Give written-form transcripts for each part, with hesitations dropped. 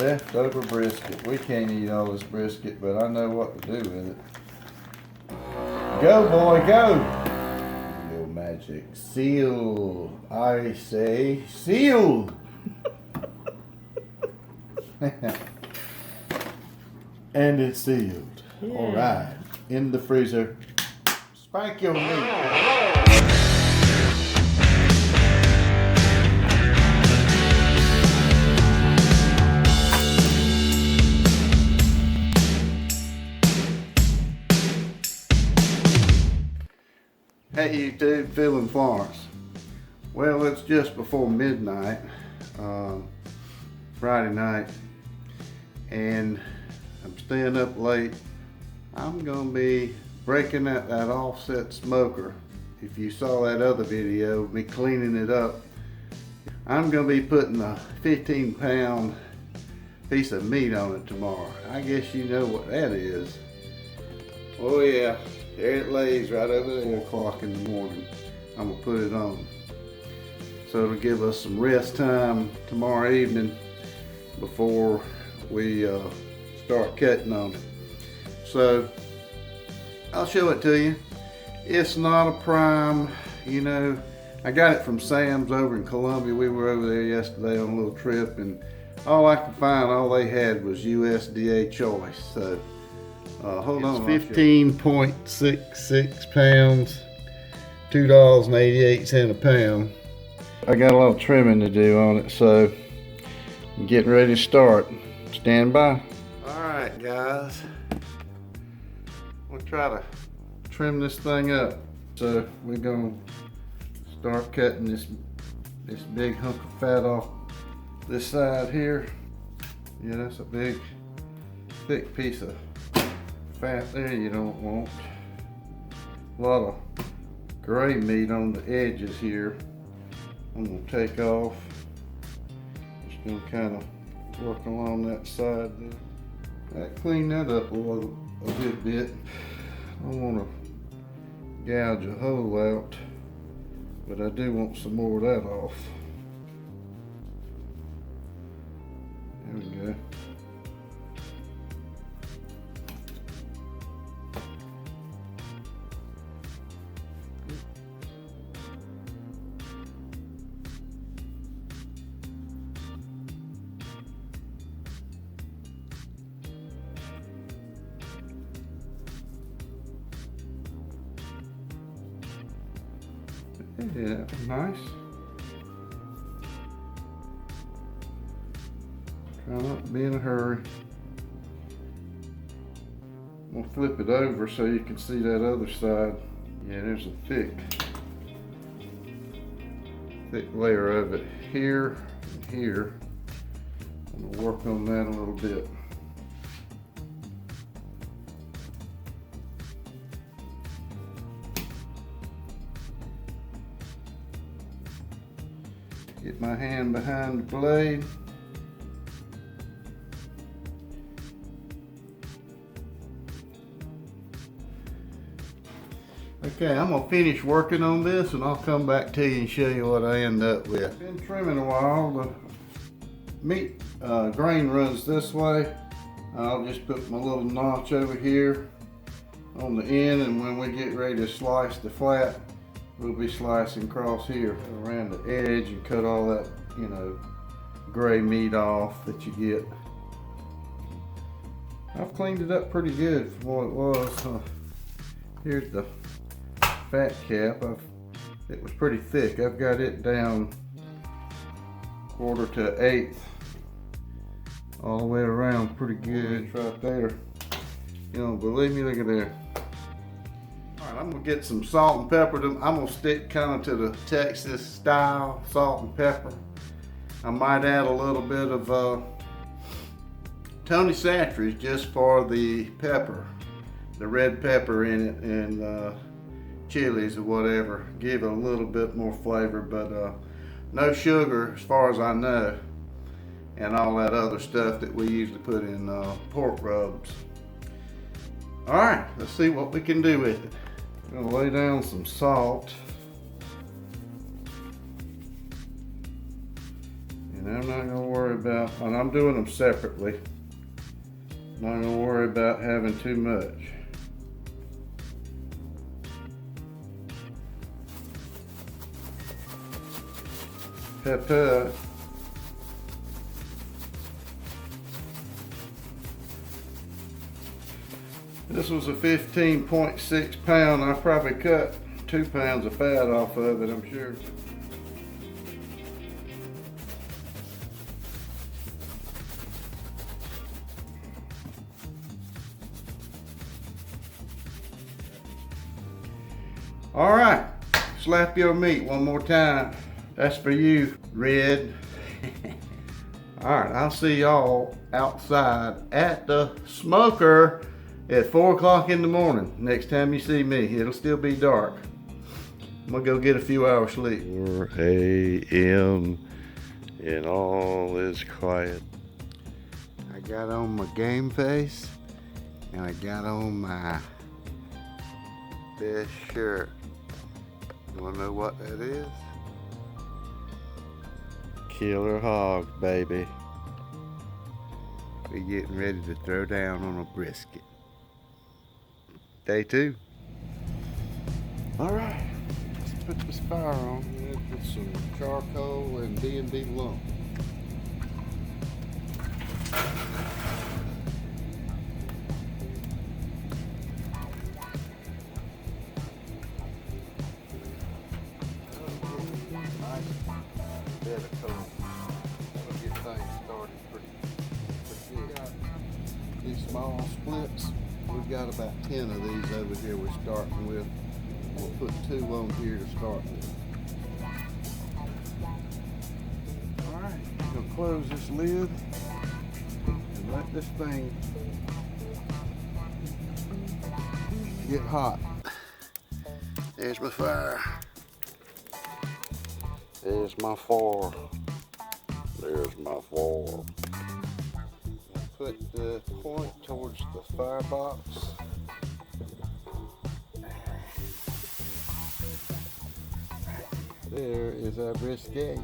Leftover brisket. We can't eat all this brisket, but I know what to do with it. Go, boy, go! Your magic seal. I say seal! And it's sealed. Yeah. Alright. In the freezer. Spank your meat. Hey YouTube, Phil and Florence. Well, it's just before midnight, Friday night, and I'm staying up late. I'm gonna be breaking that offset smoker. If you saw that other video of me cleaning it up, I'm gonna be putting a 15-pound piece of meat on it tomorrow. I guess you know what that is. Oh yeah. There it lays right over there, 8 o'clock in the morning. I'm gonna put it on. So it'll give us some rest time tomorrow evening before we start cutting on it. So I'll show it to you. It's not a prime, you know. I got it from Sam's over in Columbia. We were over there yesterday on a little trip, and all I could find, all they had was USDA choice. So hold on. 15.66 pounds, $2.88 a pound. I got a lot of trimming to do on it, so I'm getting ready to start. Stand by. Alright guys, we'll try to trim this thing up. So we're gonna start cutting this big hunk of fat off this side here. Yeah, that's a big thick piece of fat there you don't want. A lot of gray meat on the edges here. I'm gonna take off. Just gonna kind of work along that side there. Clean that up a good bit. I don't want to gouge a hole out, but I do want some more of that off. There we go. Yeah, nice. Try not to be in a hurry. I'm gonna flip it over so you can see that other side. Yeah, there's a thick layer of it here and here. I'm gonna work on that a little bit. Get my hand behind the blade. Okay, I'm gonna finish working on this and I'll come back to you and show you what I end up with. Been trimming a while. The meat grain runs this way. I'll just put my little notch over here on the end, and when we get ready to slice the flat, we'll be slicing across here around the edge and cut all that, you know, gray meat off that you get. I've cleaned it up pretty good from what it was. Here's the fat cap. It was pretty thick. I've got it down 1/4 to 1/8 all the way around pretty good. It's right there. You don't believe me? Look at there. Alright, I'm gonna get some salt and pepper. I'm gonna stick kind of to the Texas style salt and pepper. I might add a little bit of Tony Chachere's just for the pepper, the red pepper in it, and chilies or whatever. Give it a little bit more flavor, but no sugar as far as I know, and all that other stuff that we usually put in pork rubs. Alright, let's see what we can do with it. I'm gonna lay down some salt. And And I'm not gonna worry about, and I'm doing them separately. Not gonna worry about having too much. Pepper. This was a 15.6 pound. I probably cut 2 pounds of fat off of it, I'm sure. All right, slap your meat one more time. That's for you, Red. All right, I'll see y'all outside at the smoker at 4 o'clock in the morning. Next time you see me, it'll still be dark. I'm gonna go get a few hours sleep. 4 a.m. and all is quiet. I got on my game face and I got on my best shirt. You wanna know what that is? Killer hog, baby. We're getting ready to throw down on a brisket. Day 2. All right, let's put this fire on. We'll put some charcoal and B&B Lump. These small splits, we've got about 10 of these over here we're starting with. We'll put 2 on here to start with. Alright, I'm going to close this lid and let this thing get hot. There's my fire. There's my 4. There's my 4. Put the point towards the firebox. There is our brisket.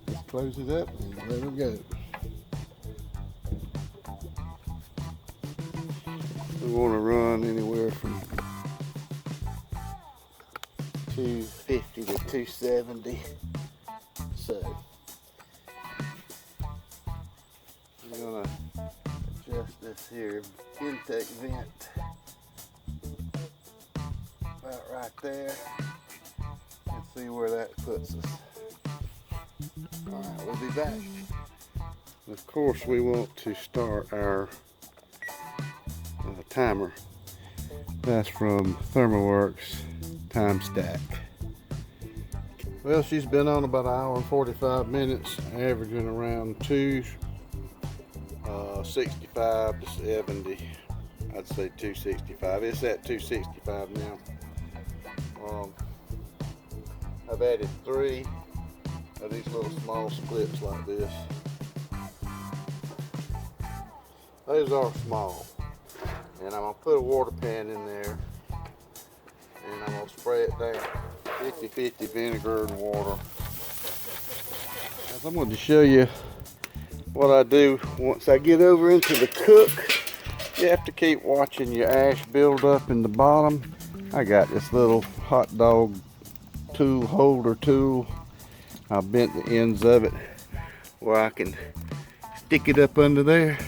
Let's close it up and let it go. We want to run anywhere from 250 to 270. So I'm gonna adjust this here intake vent about right there and see where that puts us. All right, we'll be back. Of course, we want to start our timer. That's from ThermoWorks Time Stack. Well, she's been on about 1 hour and 45 minutes, averaging around 65 to 70. I'd say 265. It's at 265 now. I've added 3 of these little small splits like this. Those are small. And I'm going to put a water pan in there and I'm going to spray it down 50-50 vinegar and water. I'm going to show you what I do once I get over into the cook. You have to keep watching your ash build up in the bottom. I got this little hot dog tool holder tool. I bent the ends of it where I can stick it up under there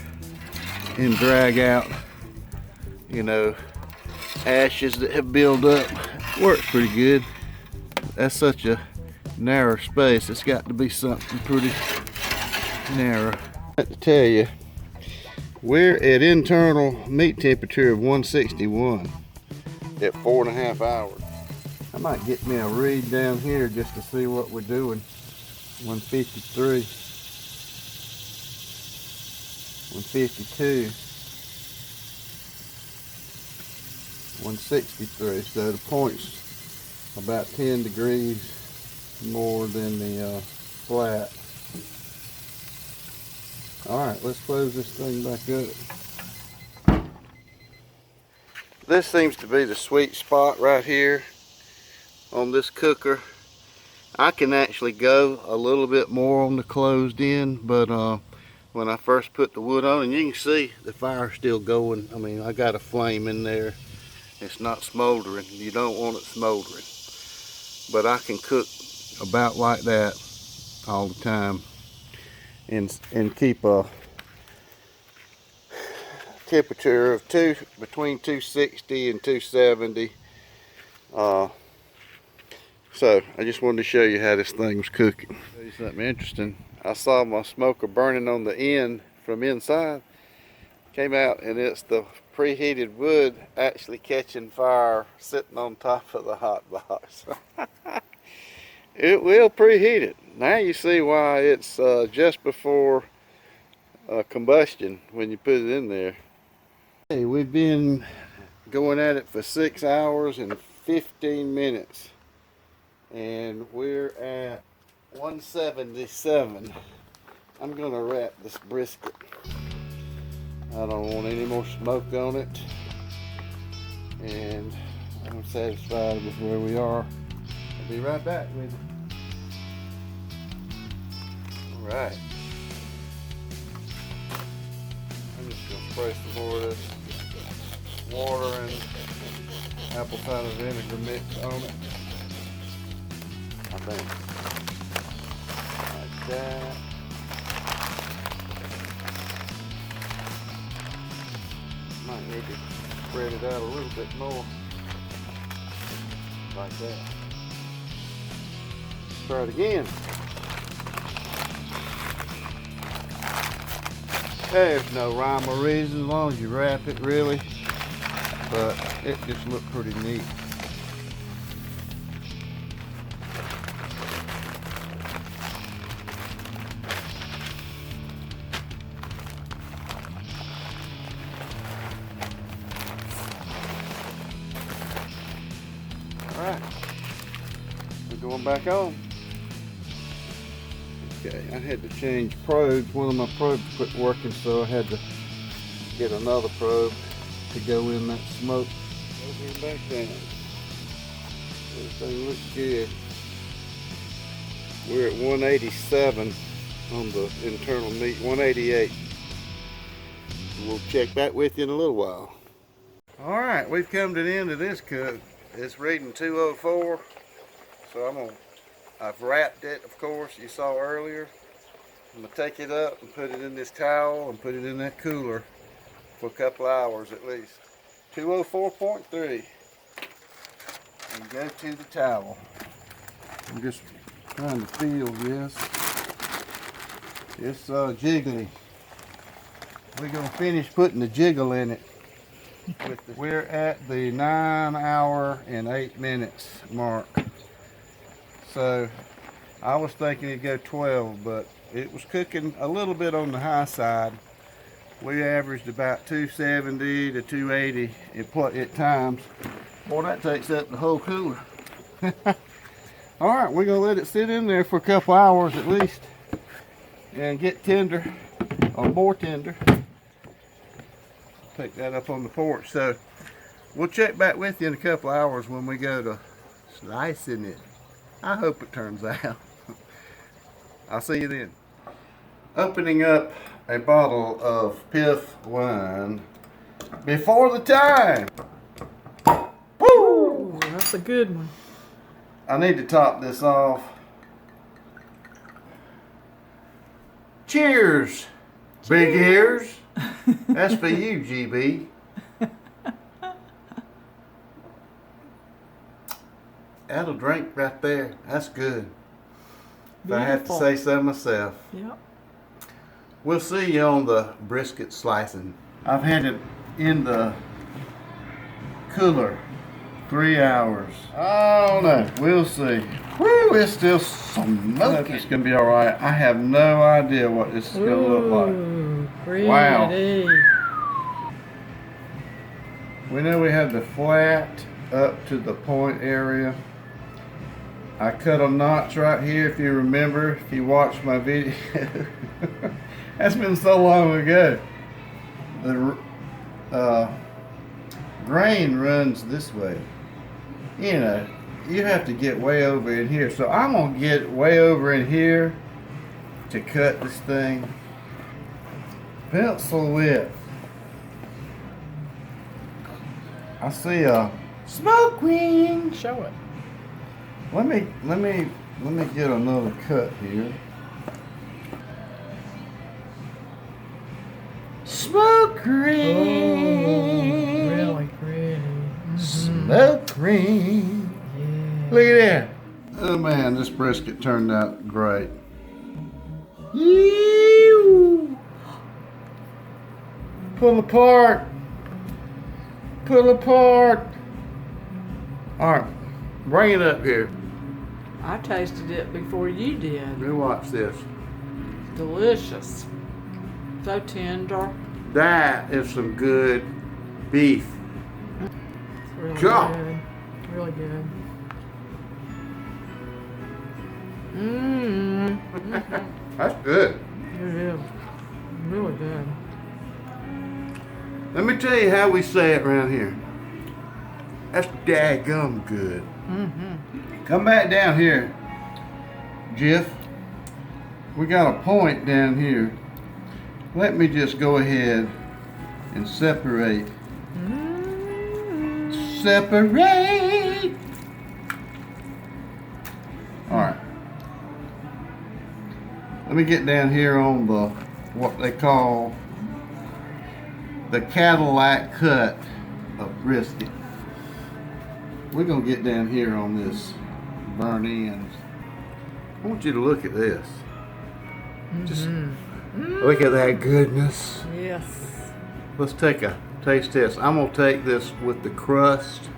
and drag out, you know, ashes that have built up. Works pretty good. That's such a narrow space. It's got to be something pretty narrow. I have to tell you, we're at internal meat temperature of 161 at 4.5 hours. I might get me a read down here just to see what we're doing. 153, 152, 163. So the point's about 10 degrees more than the flat. All right, let's close this thing back up. This seems to be the sweet spot right here on this cooker. I can actually go a little bit more on the closed end, but when I first put the wood on, and you can see the fire's still going. I mean, I got a flame in there. It's not smoldering. You don't want it smoldering. But I can cook about like that all the time and keep a temperature of between 260 and 270. So I just wanted to show you how this thing was cooking. Show you something interesting. I saw my smoker burning on the end from inside. Came out and it's the preheated wood actually catching fire sitting on top of the hot box. It will preheat it. Now you see why it's just before combustion when you put it in there. Hey, we've been going at it for 6 hours and 15 minutes. And we're at 177. I'm gonna wrap this brisket. I don't want any more smoke on it. And I'm satisfied with where we are. I'll be right back with you. Alright. I'm just gonna spray some more of this water and apple cider vinegar mix on it. I think. Like that. Might need to spread it out a little bit more. Like that. Try it again. There's no rhyme or reason as long as you wrap it, really. But it just looked pretty neat. Alright, we're going back on. Okay, I had to change probes. One of my probes quit working, so I had to get another probe to go in that smoke. Over back down. Everything looks good. We're at 187 on the internal meat, 188. We'll check back with you in a little while. Alright, we've come to the end of this cook. It's reading 204, so I've wrapped it, of course, you saw earlier. I'm going to take it up and put it in this towel and put it in that cooler for a couple hours at least. 204.3. And go to the towel. I'm just trying to feel this. It's jiggly. We're going to finish putting the jiggle in it. We're at the 9 hour and 8 minutes mark. So I was thinking it'd go 12, but it was cooking a little bit on the high side. We averaged about 270 to 280 at times. Boy, that takes up the whole cooler. All right, we're gonna let it sit in there for a couple hours at least and get tender or more tender. Pick that up on the porch. So we'll check back with you in a couple hours when we go to slicing it. I hope it turns out. I'll see you then. Opening up a bottle of Piff wine before the time. Woo! That's a good one. I need to top this off. Cheers, big ears. That's for you, GB. That'll drink right there. That's good. If I have to say so myself. Yep. We'll see you on the brisket slicing. I've had it in the cooler 3 hours. Oh no, we'll see. Woo, it's still smoking. It's gonna be all right. I have no idea what this is gonna look like. Pretty. Wow. We know we have the flat up to the point area. I cut a notch right here, if you remember, if you watched my video. That's been so long ago. The grain runs this way. You know, you have to get way over in here. So I'm gonna get way over in here to cut this thing. Pencil width. I see a smoke ring. Show it. Let me get another cut here. Smoke ring. Oh, really pretty. Smoke ring. Yeah. Look at that. Oh man, this brisket turned out great. Ew. Pull apart. Pull apart. All right, bring it up here. I tasted it before you did. Let me watch this. Delicious. So tender. That is some good beef. It's really God. good. Really good. Mmm. That's good. It is. Really good. Let me tell you how we say it around here. That's daggum good. Come back down here, Jiff. We got a point down here. Let me just go ahead and separate. Separate. All right. Let me get down here on the what they call the Cadillac cut of brisket. We're gonna get down here on this burn ends. I want you to look at this. Just look at that goodness. Yes. Let's take a taste test. I'm gonna take this with the crust.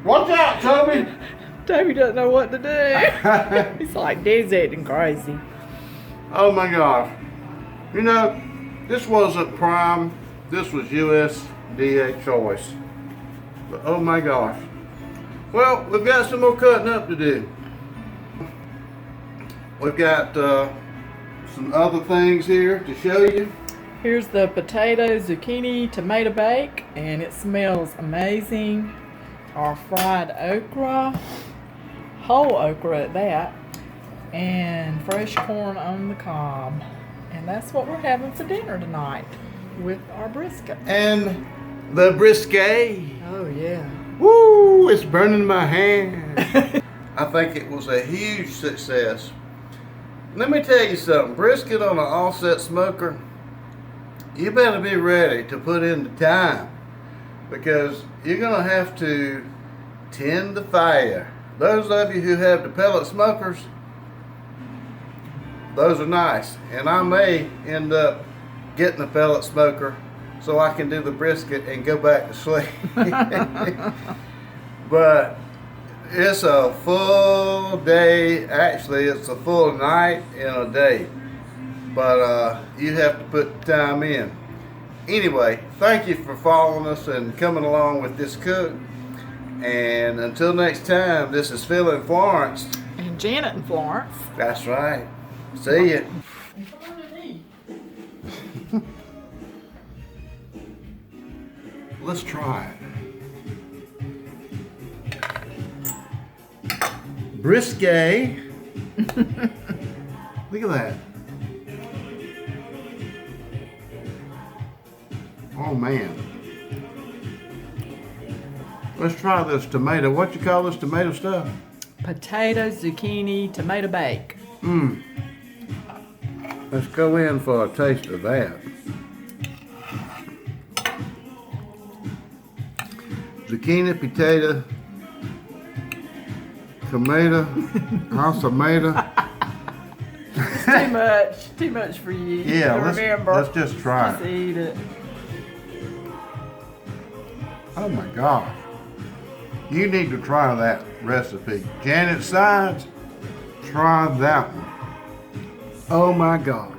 Watch out, Toby! Toby doesn't know what to do. He's like, Dad's acting crazy. Oh my gosh. You know, this wasn't prime. This was USDA choice. But oh my gosh. Well, we've got some more cutting up to do. We've got some other things here to show you. Here's the potato, zucchini, tomato bake, and it smells amazing. Our fried okra, whole okra at that, and fresh corn on the cob. And that's what we're having for dinner tonight with our brisket. And the brisket. Oh yeah. Woo, it's burning my hand. I think it was a huge success. Let me tell you something, brisket on an offset smoker, you better be ready to put in the time, because you're gonna have to tend the fire. Those of you who have the pellet smokers, those are nice, and I may end up getting a pellet smoker so I can do the brisket and go back to sleep. But it's a full day. Actually, it's a full night and a day, but you have to put the time in. Anyway, thank you for following us and coming along with this cook, and until next time, this is Phil and Florence. And Janet and Florence. That's right. See ya. Let's try it. Brisket. Look at that. Oh man. Let's try this tomato. What you call this tomato stuff? Potato, zucchini, tomato bake. Let's go in for a taste of that. Zucchini, potato, tomato, house tomato. Too much for you. Yeah, Remember. let's just try Let's it. eat it. Oh my gosh. You need to try that recipe. Janet Sides, try that one. Oh my God.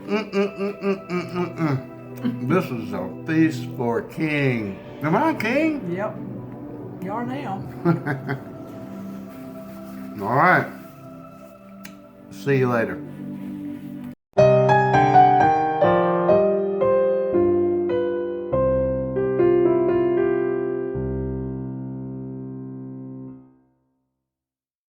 This is a feast for a king. Am I a king? Yep. You are now. All right. See you later.